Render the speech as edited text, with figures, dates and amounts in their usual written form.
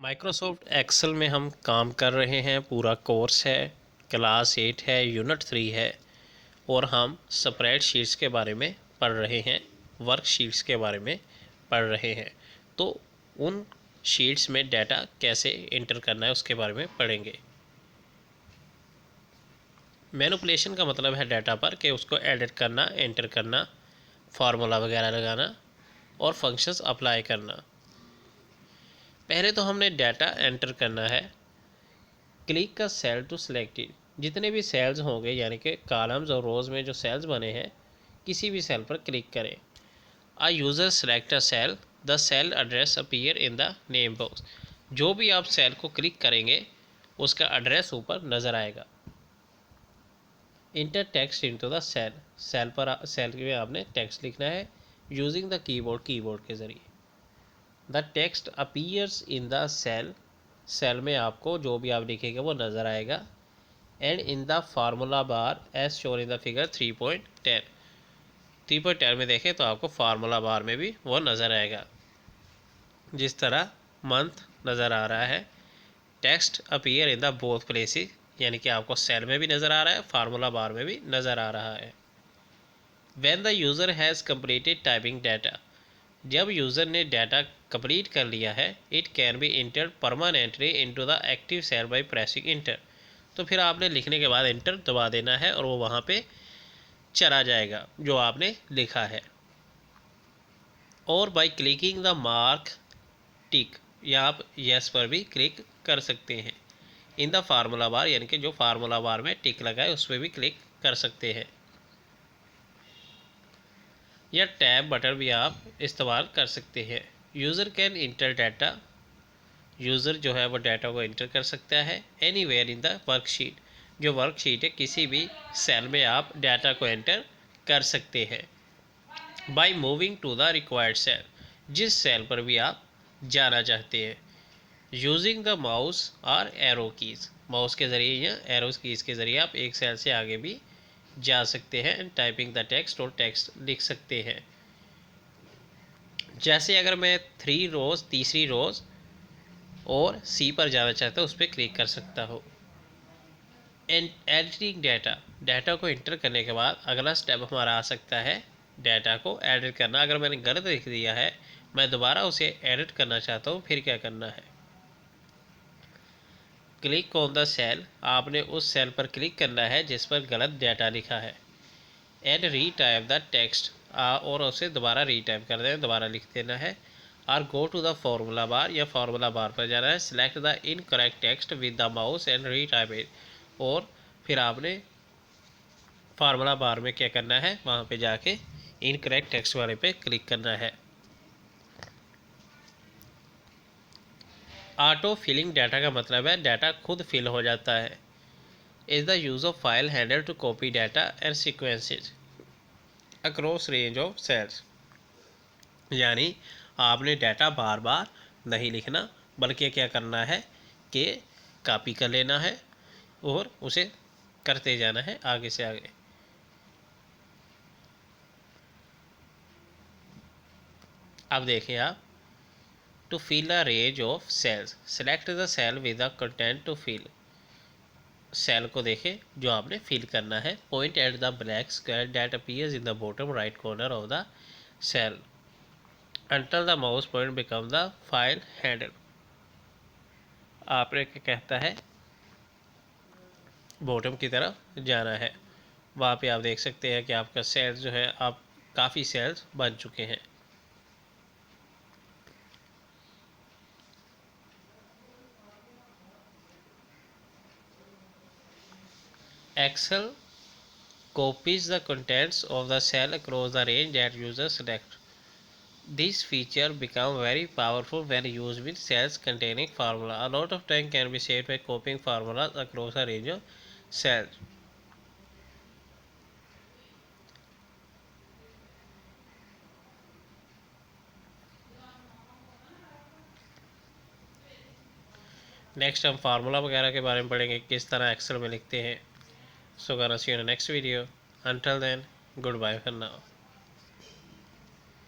Microsoft Excel में हम काम कर रहे हैं। पूरा कोर्स है, क्लास 8 है, यूनिट 3 है और हम स्प्रेडशीट्स के बारे में पढ़ रहे हैं, वर्कशीट्स के बारे में पढ़ रहे हैं। तो उन शीट्स में डाटा कैसे एंटर करना है उसके बारे में पढ़ेंगे। मैनिपुलेशन का मतलब है डाटा पर कि उसको एडिट करना, एंटर करना, फार्मूला वगैरह लगाना और फंक्शंस अप्लाई करना। पहले तो हमने डाटा एंटर करना है। क्लिक का सेल टू सिलेक्टेड, जितने भी सेल्स होंगे यानी कि कॉलम्स और रोज में जो सेल्स बने हैं, किसी भी सेल पर क्लिक करें। A user select a cell, the cell address appear in the name box. जो भी आप सेल को क्लिक करेंगे उसका एड्रेस ऊपर नज़र आएगा। Enter text into the cell, cell में आपने टेक्स्ट लिखना है यूजिंग द कीबोर्ड के ज़रिए। The text appears in the cell, cell में आपको जो भी आप लिखेंगे वो नज़र आएगा। And in the formula bar as shown in the figure 3.10 में देखें तो आपको फार्मूला बार में भी वो नज़र आएगा। जिस तरह मंथ नज़र आ रहा है, text appear in the both places, यानी कि आपको सेल में भी नज़र आ रहा है, फार्मूला बार में भी नज़र आ रहा है। When the user has completed typing data, जब यूज़र ने डाटा कंप्लीट कर लिया है, it can be enter permanently into the active cell by pressing enter. तो फिर आपने लिखने के बाद इंटर दबा देना है और वो वहाँ पे चला जाएगा जो आपने लिखा है। और बाय क्लिकिंग द मार्क टिक, या आप यस पर भी क्लिक कर सकते हैं। इन द फार्मूला बार, यानी कि जो फार्मूला बार में टिक लगा है उस पर भी क्लिक कर सकते हैं। या टैब बटन भी आप इस्तेमाल कर सकते हैं। User can inter data, user जो है वो डाटा को इंटर कर सकता है एनीवेयर इन द वर्कशीट, जो वर्कशीट है किसी भी सेल में आप डाटा को एंटर कर सकते हैं। By moving to the required cell, जिस सेल पर भी आप जाना चाहते हैं। यूजिंग द माउस और एरो कीज़, माउस के ज़रिए या एरोज कीज़ के ज़रिए आप एक सेल से आगे भी जा सकते हैं। एंड टाइपिंग द टेक्स्ट, और टेक्स्ट लिख सकते हैं। जैसे अगर मैं 3 रोज़, तीसरी रोज़ और सी पर जाना चाहता हूँ, उस पर क्लिक कर सकता हूँ। एडिटिंग डाटा, डाटा को इंटर करने के बाद अगला स्टेप हमारा आ सकता है डाटा को एडिट करना। अगर मैंने गलत लिख दिया है, मैं दोबारा उसे एडिट करना चाहता हूँ, फिर क्या करना है? क्लिक ऑन द सेल, आपने उस सेल पर क्लिक करना है जिस पर गलत डाटा लिखा है। एंड रीटाइप द टेक्स्ट, और उसे दोबारा रीटाइप कर दें, दोबारा लिख देना है। और go to the formula bar, या फार्मूला बार पर जाना है। Select the incorrect text with the mouse and retype it, और फिर आपने फार्मूला बार में क्या करना है, वहाँ पे जाके इनकरेक्ट टेक्स्ट वाले पे क्लिक करना है। ऑटो फिलिंग डाटा का मतलब है डाटा खुद फिल हो जाता है। Is the use of file handle to copy data and sequences across range of cells, यानी आपने डाटा बार बार नहीं लिखना, बल्कि क्या करना है कि कॉपी कर लेना है और उसे करते जाना है आगे से आगे। अब देखिए आप, to fill a range of cells, select the cell with the content to fill, cell को देखें जो आपने फिल करना है। Point at the black square that appears in the bottom right corner of the cell until the mouse point become the file handle. आपने क्या कहता है, बॉटम की तरफ जाना है। वहाँ पे आप देख सकते हैं कि आपका सेल्स जो है, आप काफ़ी सेल्स बन चुके हैं। Excel copies the contents of the cell across the range that user select. This feature become very powerful when used with cells containing formula. A lot of time can be saved by copying formulas across a range of cells. Next हम formula वगैरह के बारे में पढ़ेंगे, किस तरह Excel में लिखते हैं। So gonna see you in next video. Until then, goodbye for now.